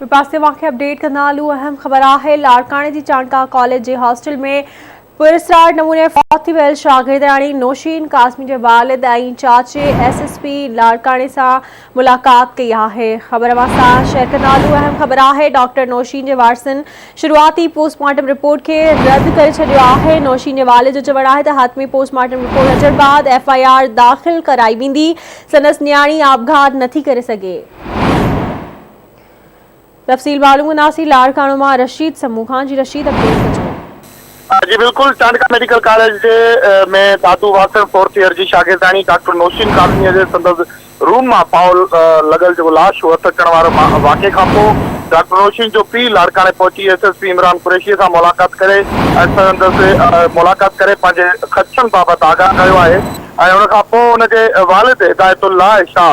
पासे वाक़े अपडेट कंदा हलूं। अहम ख़बर है लाड़काने की चाणका कॉलेज के हॉस्टल में पुरस्कार नमूने फौत थी वियल शागिर्दाणी नौशीन कासमी के वालिद और चाचे SSP लाड़काने से मुलाकात कई है। खबर सां शेयर कंदा हलूं। अहम ख़बर है डॉक्टर नौशीन के वारसन शुरुआती पोस्टमार्टम रिपोर्ट के रद्द कर छॾियो है। नौशीन के वालिद जो चवण है हातमी पोस्टमार्टम रिपोर्ट अचण बाद FIR दाख़िल कराई वेंदी। संदसि न्याणी आपघात नथी करे सघे। तफ़सील मालूम कंदासीं लाड़कानो मां रशीद समूह खां। जी रशीद अपडेट कजो। जी बिल्कुल, चाणका मेडिकल कॉलेज में दादू वासन फोर्थ ईयर की शागिर्दाणी डॉक्टर नौशीन कासमी के संदसि रूम में पाउल लगल जो लाश हथ अचण वारो वाक़े खां पोइ डॉक्टर नौशीन जो पीउ लाड़काने पहुची SSP इमरान कुरैशी से मुलाकात करे मुलाकात करे पंहिंजे ख़दशनि बाबति आगाह कयो आहे ऐं उन खां पोइ उनजे वालिद हिदायतुल्लाह शाह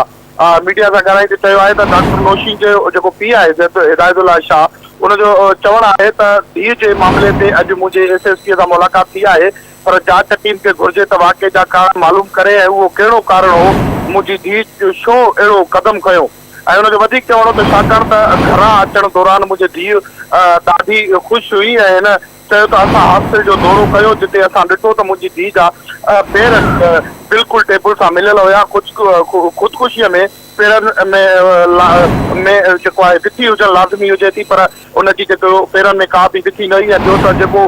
मीडिया से ॻाल्हाईंदे चयो आहे त डॉक्टर नौशीन जो पीउ आहे हिदायतुल्लाह शाह उनजो चवण है धीउ के मामले से अज मुझे SSP से मुलाकात थी है पर जांच टीम के घुर्जे त वाक़े जा कारण मालूम करे वो कहिड़ो कारण हो मुझी धीउ छो अहिड़ो कदम कयो ऐं उनजो वधीक चवण त छाकाणि त घरां अचण दौरान मुझे धीउ ॾाढी ख़ुशि हुई ऐं हिन चयो त असां हॉस्पिटल जो दौरो कयो जिते असां ॾिठो त मुंहिंजी धीउ जा पेर बिल्कुल टेबल सां मिलियल हुया। ख़ुदकुशीअ में पेरनि में जेको आहे विथी हुजणु लाज़मी हुजे थी पर उनजी जेको पेरनि में का बि विथी न हुई ऐं ॿियो त जेको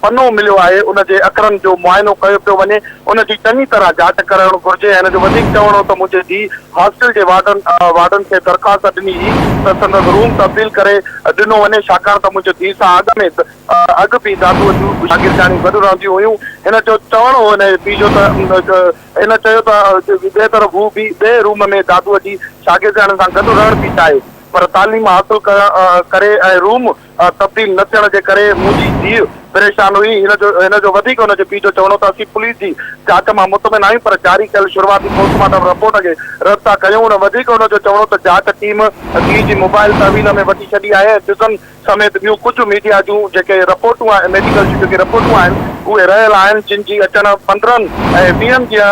पनो मिलियो आहे उनजे अखरनि जो मुआइनो कयो पियो वञे उनजी चङी तरह जांच करणु घुर्जे। हिन जो वधीक चवणो त मुंहिंजे धीउ हॉस्टल जे वार्डन खे दरख़्वास्त ॾिनी हुई त संदसि रूम तब्दील करे ॾिनो वञे छाकाणि त मुंहिंजे धीउ सां अॻु बि दादूअ जूं शागिर्दाणी गॾु रहंदियूं हुयूं। हिन जो चवणो हो हिन पीउ जो त हिन चयो त ॿिए तरफ़ हू बि ॿिए रूम में दादूअ जी शागिर्दाणी सां गॾु रहणु बि चाहे पर तालीम हासिल करे ऐं रूम तब्दील न थियण जे करे मुंहिंजी धीउ परेशान हुई। हिन जो वधीक हुनजे पीउ जो चवणो त असीं पुलिस जी जांच मां मुतमिन आहियूं पर जारी कयल शुरूआती पोस्टमार्टम रिपोर्ट खे रद्द था कयूं। वधीक हुनजो चवणो त जांच टीम धीउ जी मोबाइल तहवील में वठी छॾी आहे। ॾिसनि समेत ॿियूं कुझु मीडिया जूं जेके रिपोर्टूं आहिनि मेडिकल जूं जेके रिपोर्टूं आहिनि उहे रहियल आहिनि जिन जी अचण 15 ऐं 20 जीअं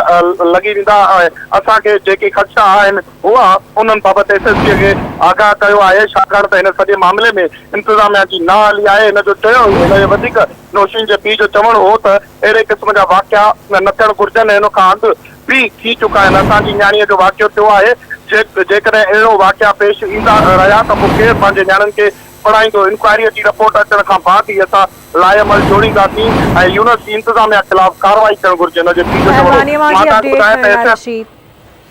लॻी वेंदा ऐं असांखे जेके ख़दशा आहिनि उहा उन्हनि बाबति SSP खे आगाह कयो आहे छाकाणि त हिन सॼे मामले में इंतिज़ामिया जी न हली आहे। हिन जो चयो हिन जो वधीक नौशीन जे पीउ जो चवणु हो त अहिड़े क़िस्म जा वाक़िया न थियणु घुरिजनि। हिन खां अॻु बि थी चुका आहिनि। असांजी न्याणीअ जो वाक़ियो थियो आहे जेकॾहिं अहिड़ो वाक़िया पेश ईंदा रहिया त पोइ केरु पंहिंजे न्याणियुनि खे पढ़ाईंदो। इंक्वायरीअ जी रिपोर्ट अचण खां बाद ई असां लाइअमल जोड़ींदासीं ऐं यूनिवर्सिटी इंतिज़ामिया ख़िलाफ़ कार्रवाई करणु घुरिजे। हिन जे पीउ जो चवणो